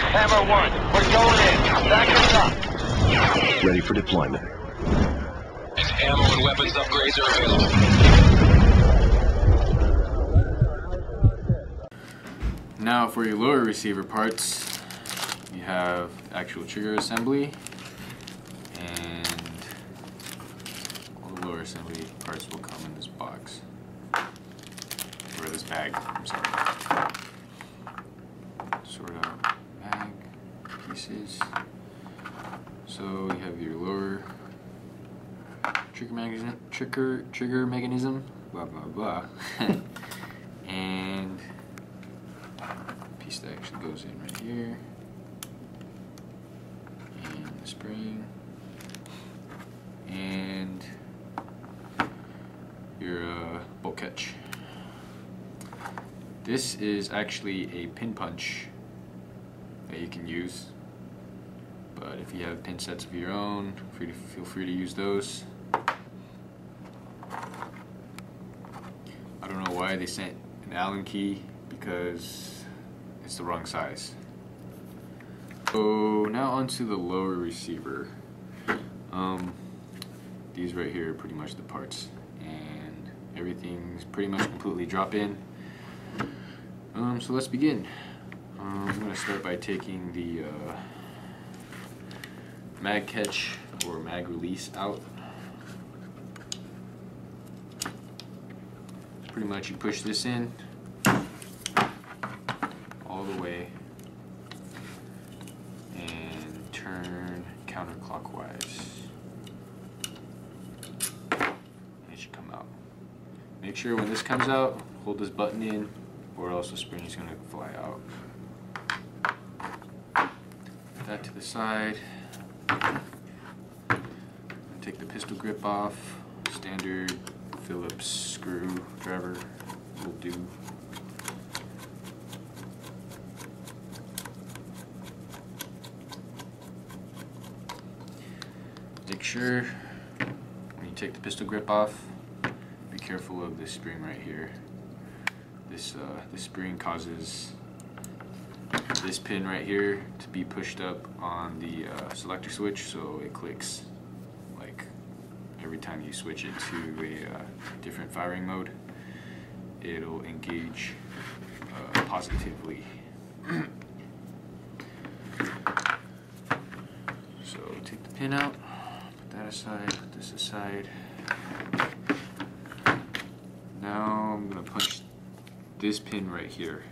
Hammer 1, we're going in. Back us up. Ready for deployment. Ammo and weapons upgrades are available. Now for your lower receiver parts, you have actual trigger assembly, and all the lower assembly parts will come in this box, or this bag, I'm sorry. Sort out bag pieces. So you have your lower trigger mechanism, blah blah blah, and piece that actually goes in right here, and the spring, and your bolt catch. This is actually a pin punch that you can use, but if you have pin sets of your own, feel free to use those. I don't know why they sent an Allen key, because it's the wrong size. So now onto the lower receiver. These right here are pretty much the parts, and everything's pretty much completely drop in. So let's begin. I'm going to start by taking the mag catch or mag release out. Pretty much you push this in all the way and turn counterclockwise. It should come out. Make sure when this comes out, hold this button in, or else the spring is going to fly out. Put that to the side. Take the pistol grip off. Standard Phillips screwdriver will do. Make sure when you take the pistol grip off, be careful of this spring right here. This spring causes this pin right here to be pushed up on the selector switch, so it clicks like every time you switch it to a different firing mode. It'll engage positively. So take the pin out, put that aside, put this aside. Now I'm going to punch this pin right here.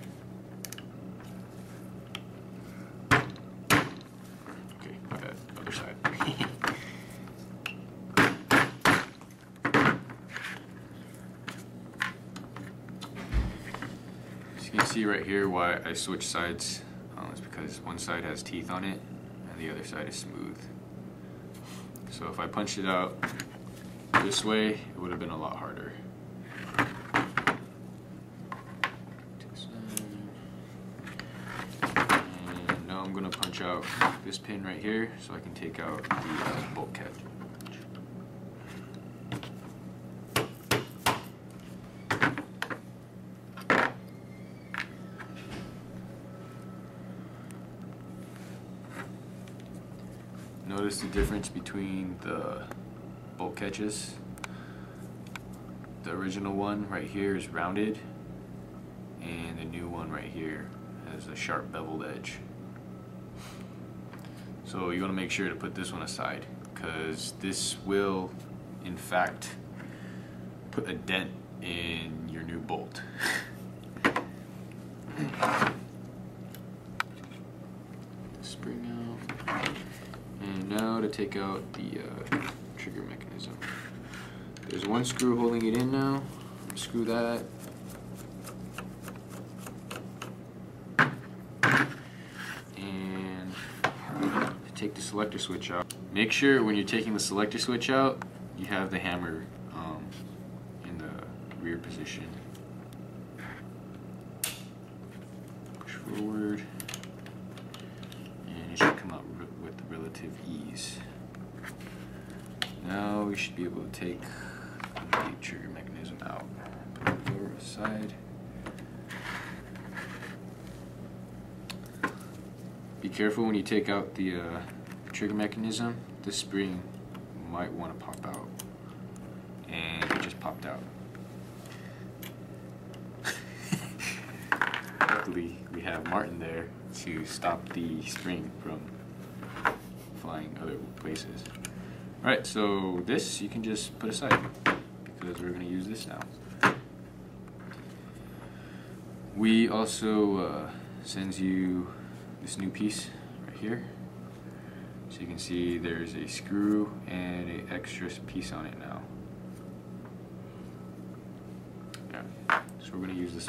Okay, my bad, other side. As you can see right here why I switch sides. It's because one side has teeth on it and the other side is smooth. So if I punched it out this way, it would have been a lot harder. And now I'm going to punch out this pin right here so I can take out the bolt catch. Notice the difference between the bolt catches. The original one right here is rounded, and the new one right here has a sharp beveled edge. So you want to make sure to put this one aside, because this will in fact put a dent in your new bolt. Spring out. And now to take out the trigger mechanism. There's one screw holding it in now. Unscrew that. And take the selector switch out. Make sure when you're taking the selector switch out, you have the hammer in the rear position. Push forward. And it should come out with relative ease. Now we should be able to take the trigger mechanism out. Put it over aside. Be careful when you take out the trigger mechanism. The spring might want to pop out, and it just popped out. Luckily, we have Martin there to stop the spring from flying other places. Alright, so this you can just put aside because we're going to use this now. We also sends you this new piece right here. So you can see there's a screw and an extra piece on it now. Yeah. So we're going to use this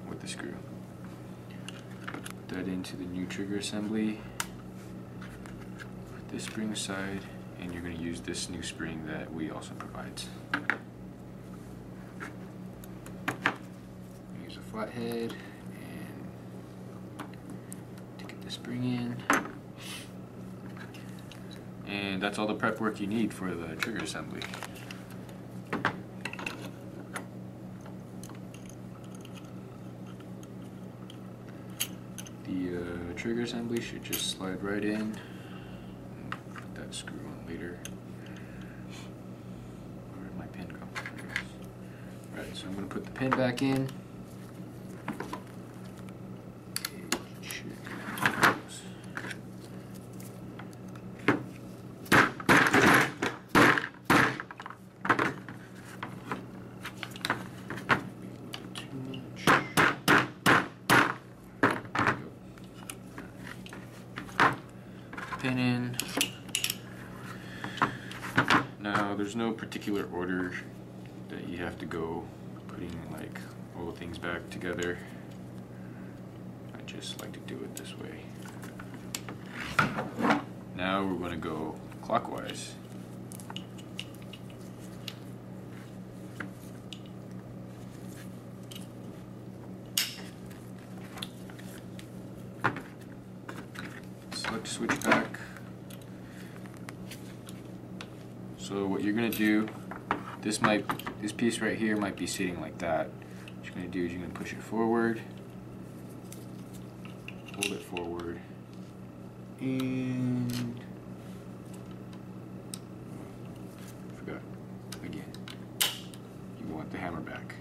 with the screw. Put that into the new trigger assembly. Put this spring aside, and you're going to use this new spring that we also provide. Use a flathead and to get the spring in. And that's all the prep work you need for the trigger assembly. The trigger assembly should just slide right in. Put that screw on later. Where did my pin go? Alright, so I'm going to put the pin back in. Pin in. Now there's no particular order that you have to go putting like all the things back together. I just like to do it this way. Now we're going to go clockwise. Selector switch back. So what you're gonna do, this piece right here might be sitting like that. What you're gonna do is you're gonna push it forward, hold it forward, and forgot again. You want the hammer back.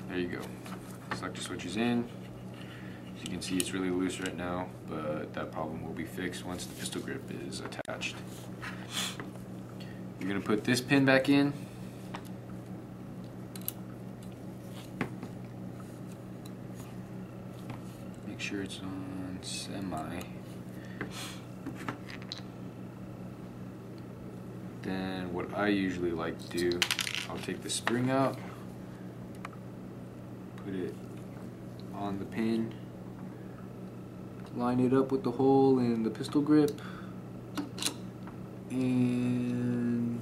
There you go. Selector switch is in. As you can see, it's really loose right now, but that problem will be fixed once the pistol grip is attached. You're going to put this pin back in. Make sure it's on semi. Then what I usually like to do, I'll take the spring out, put it on the pin, line it up with the hole in the pistol grip, and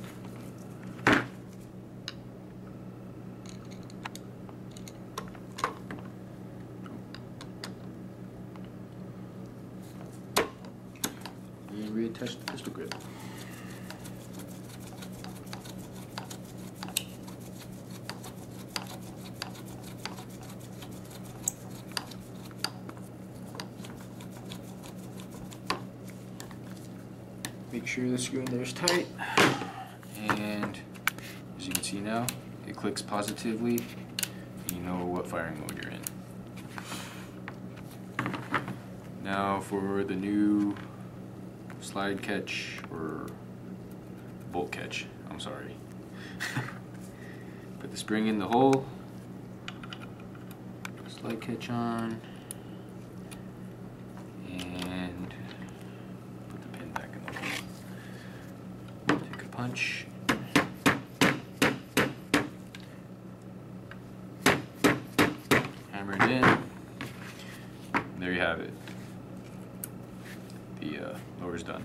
reattach the pistol grip. Make sure the screw in there is tight, and as you can see now, it clicks positively. You know what firing mode you're in. Now for the new slide catch, or bolt catch, I'm sorry. Put the spring in the hole, slide catch on, and put the pin back in the hole. Take a punch. Hammer it in. And there you have it. The lower's done.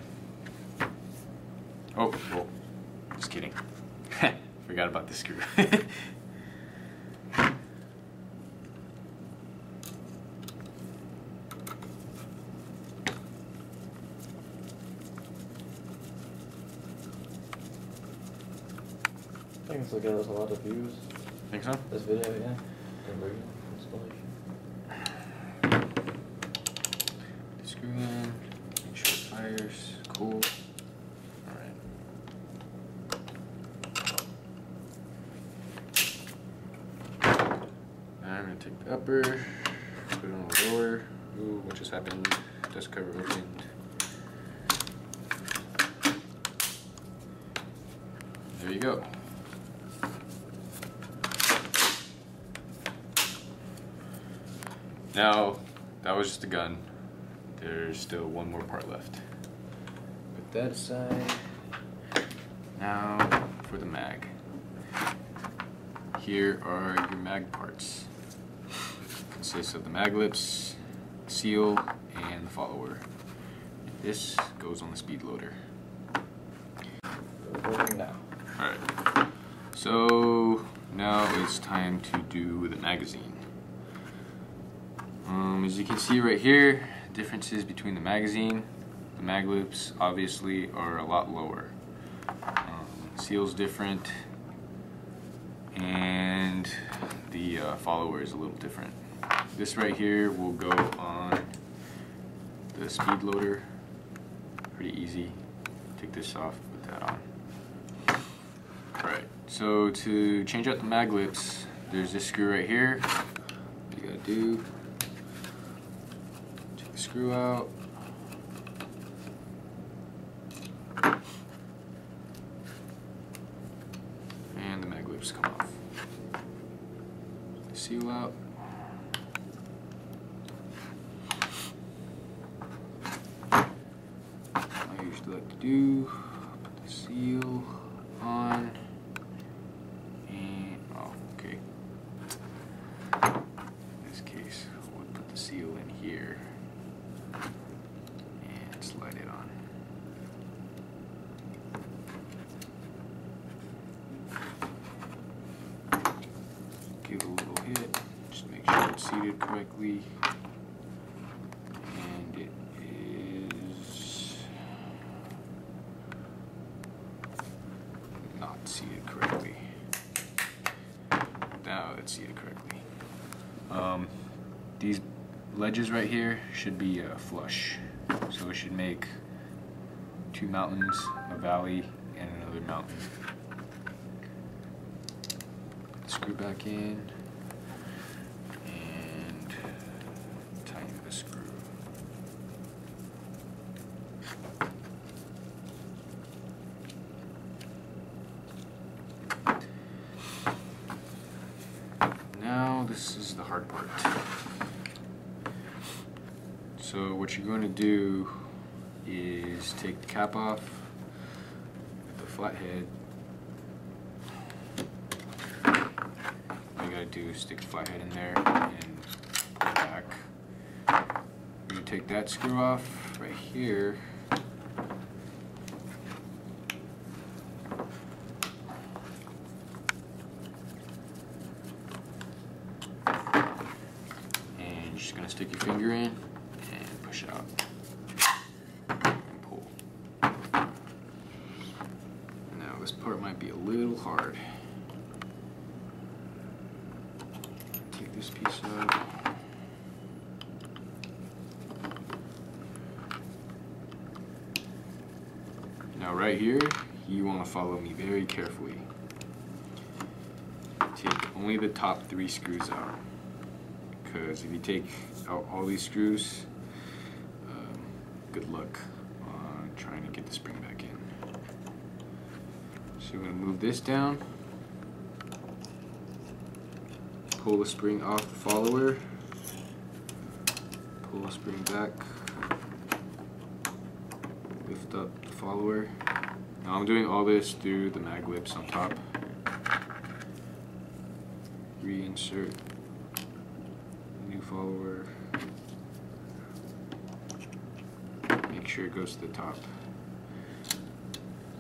Oh, well, just kidding. Forgot about the screw. I think this will get us a lot of views. Think so? This video, yeah. Conversion installation. Screw in. Make sure it fires. Cool. Alright. Now I'm going to take the upper, put it on the lower. Ooh, what just happened? Dust cover opened. There you go. Now, that was just a gun. There's still one more part left. Put that aside. Now, for the mag. Here are your mag parts. Consists of the mag lips, seal, and the follower. This goes on the speed loader. Now. Alright, so now it's time to do the magazine. As you can see right here, differences between the magazine, the mag loops obviously are a lot lower. Seal's different, and the follower is a little different. This right here will go on the speed loader. Pretty easy. Take this off, put that on. Alright, so to change out the mag lips, there's this screw right here. What you gotta do, take the screw out. And the mag lips come off. Seal out. I usually like to do, put the seal on, and oh, okay. In this case, we'll put the seal in here and slide it on. Give it a little hit, just make sure it's seated correctly. And it is not seated correctly. Now it's seated correctly. These ledges right here should be flush. So it should make two mountains, a valley, and another mountain. Put the screw back in and tighten the screw. Now this is the hard part. So what you're going to do is take the cap off with the flathead. All you gotta do is stick the flathead in there and pull it back. You're gonna take that screw off right here. And you're just gonna stick your finger in and push out. And pull. Now this part might be a little hard. Take this piece out. Now right here, you want to follow me very carefully. Take only the top 3 screws out. Because if you take out all these screws, good luck on trying to get the spring back in. So we're going to move this down. Pull the spring off the follower. Pull the spring back. Lift up the follower. Now I'm doing all this through the mag lips on top. Reinsert new follower. Make sure it goes to the top.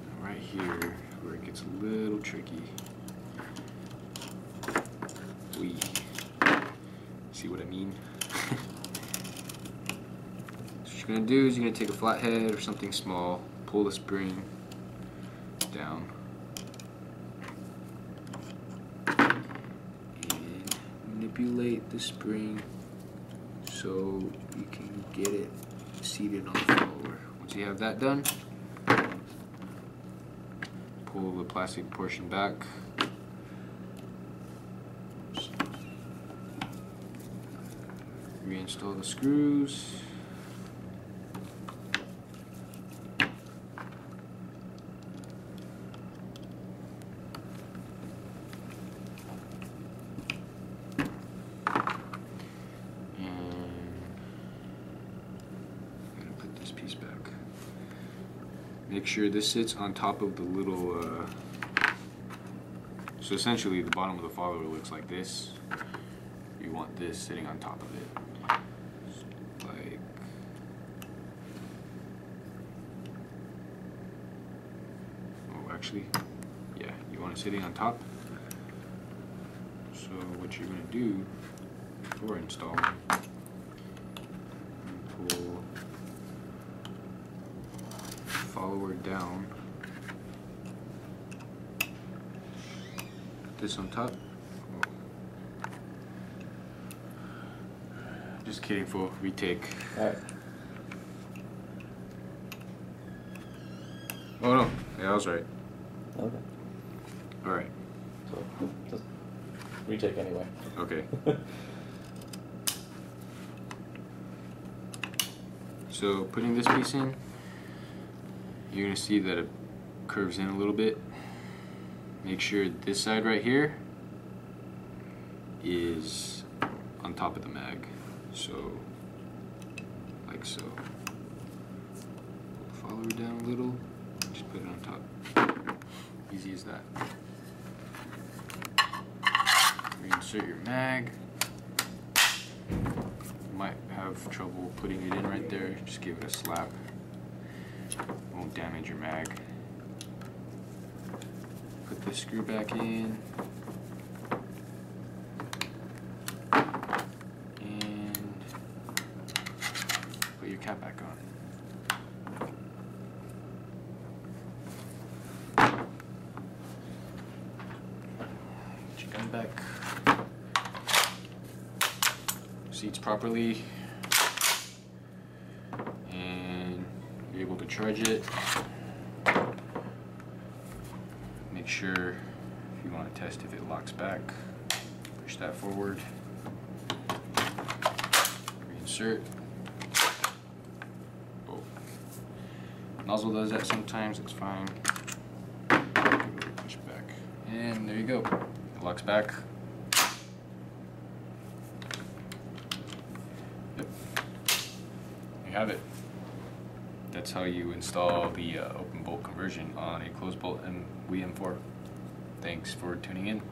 Now right here, where it gets a little tricky. See what I mean? So what you're gonna do is you're gonna take a flathead or something small, pull the spring down, manipulate the spring so you can get it seated on the follower. Once you have that done, pull the plastic portion back. Reinstall the screws. Make sure this sits on top of the little, so essentially the bottom of the follower looks like this. You want this sitting on top of it. Like, oh actually, yeah, you want it sitting on top. So what you're gonna do before installing, pull follower down, put this on top. Oh. Just kidding, fool. Retake. Alright. Oh no, yeah, I was right. Okay. Alright, So, just retake anyway. okay. So putting this piece in, you're going to see that it curves in a little bit. Make sure this side right here is on top of the mag. So, like so. Pull the follower down a little, just put it on top. Easy as that. Reinsert your mag. You might have trouble putting it in right there, just give it a slap. Won't damage your mag. Put this screw back in. And put your cap back on. Put your gun back. Seats properly. Able to charge it. Make sure if you want to test if it locks back, push that forward, reinsert. Oh. Nozzle does that sometimes, it's fine. Push back. And there you go. It locks back. Yep. You have it. That's how you install the open bolt conversion on a closed bolt and WM4. Thanks for tuning in.